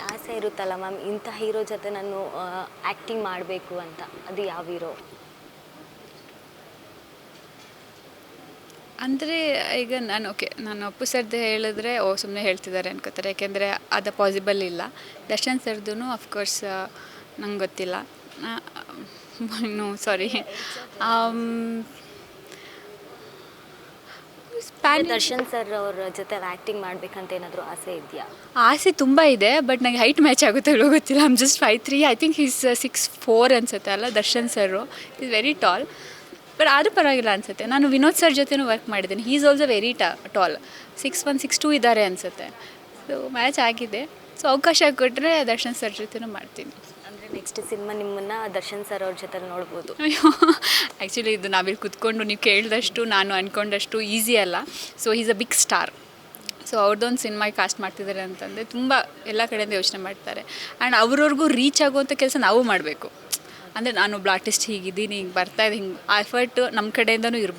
ನಿಮಗೆ ಆಸೆ ಇರುತ್ತಲ್ಲ ಮ್ಯಾಮ್, ಇಂಥ ಹೀರೋ ಜೊತೆ ನಾನು ಆ್ಯಕ್ಟಿಂಗ್ ಮಾಡಬೇಕು ಅಂತ, ಅದು ಯಾವ ಹೀರೋ? ಅಂದರೆ ಈಗ ನಾನು ಅಪ್ಪು ಸರ್ದು ಹೇಳಿದ್ರೆ ಸುಮ್ಮನೆ ಹೇಳ್ತಿದ್ದಾರೆ ಅನ್ಕೋತಾರೆ, ಯಾಕೆಂದರೆ ಅದು ಪಾಸಿಬಲ್ ಇಲ್ಲ. ದರ್ಶನ್ ಸರ್ದು ಅಫ್ಕೋರ್ಸ್ ನಂಗೆ ಗೊತ್ತಿಲ್ಲ. No sorry. ದರ್ಶನ್ ಸರ್ ಅವ್ರ ಜೊತೆ ಆ್ಯಕ್ಟಿಂಗ್ ಮಾಡ್ಬೇಕಂತ ಏನಾದರೂ ಆಸೆ ಇದೆಯಾ? ಆಸೆ ತುಂಬ ಇದೆ, ಬಟ್ ನನಗೆ ಹೈಟ್ ಮ್ಯಾಚ್ ಆಗುತ್ತೆ ಹೇಳೋ ಗೊತ್ತಿಲ್ಲ. I'm just 5'3", I think is 6'4" ಅನಿಸುತ್ತೆ ಅಲ್ಲ ದರ್ಶನ್ ಸರು. ಈಸ್ ವೆರಿ ಟಾಲ್, ಬಟ್ ಆದರೂ ಪರವಾಗಿಲ್ಲ ಅನಿಸುತ್ತೆ. ನಾನು ವಿನೋದ್ ಸರ್ ಜೊತೆನೂ ವರ್ಕ್ ಮಾಡಿದ್ದೀನಿ. He is also very tall, 6'1", 6'2" ಇದ್ದಾರೆ ಅನಿಸುತ್ತೆ. ಸೊ ಮ್ಯಾಚ್ ಆಗಿದೆ. ಸೊ ಅವಕಾಶ ಕೊಟ್ಟರೆ ದರ್ಶನ್ ಸರ್ ಜೊತೆನೂ ಮಾಡ್ತೀನಿ. ಅಂದರೆ ನೆಕ್ಸ್ಟ್ ಸಿನಿಮಾ ನಿಮ್ಮನ್ನು ದರ್ಶನ್ ಸರ್ ಅವ್ರ ಜೊತೆ ನೋಡ್ಬೋದು? ಅಯ್ಯೋ, ಆ್ಯಕ್ಚುಲಿ ಇದು ನಾವಿಲ್ಲಿ ಕುತ್ಕೊಂಡು ನೀವು ಕೇಳಿದಷ್ಟು ನಾನು ಅಂದ್ಕೊಂಡಷ್ಟು ಈಸಿ ಅಲ್ಲ. So is a big star. So ಅವ್ರದ್ದೊಂದು ಸಿನಿಮಾಗೆ ಕಾಸ್ಟ್ ಮಾಡ್ತಿದ್ದಾರೆ ಅಂತಂದರೆ ತುಂಬ ಎಲ್ಲ ಕಡೆಯಿಂದ ಯೋಚನೆ ಮಾಡ್ತಾರೆ. ಆ್ಯಂಡ್ ಅವ್ರವ್ರಿಗೂ ರೀಚ್ ಆಗುವಂಥ ಕೆಲಸ ನಾವು ಮಾಡಬೇಕು. ಅಂದರೆ ನಾನೊಬ್ಳು ಆರ್ಟಿಸ್ಟ್, ಹೀಗಿದ್ದೀನಿ, ಹಿಂಗೆ ಬರ್ತಾಯಿದೆ, ಹಿಂಗೆ ಆ ಎಫರ್ಟು ನಮ್ಮ ಕಡೆಯಿಂದನೂ ಇರಬೇಕು.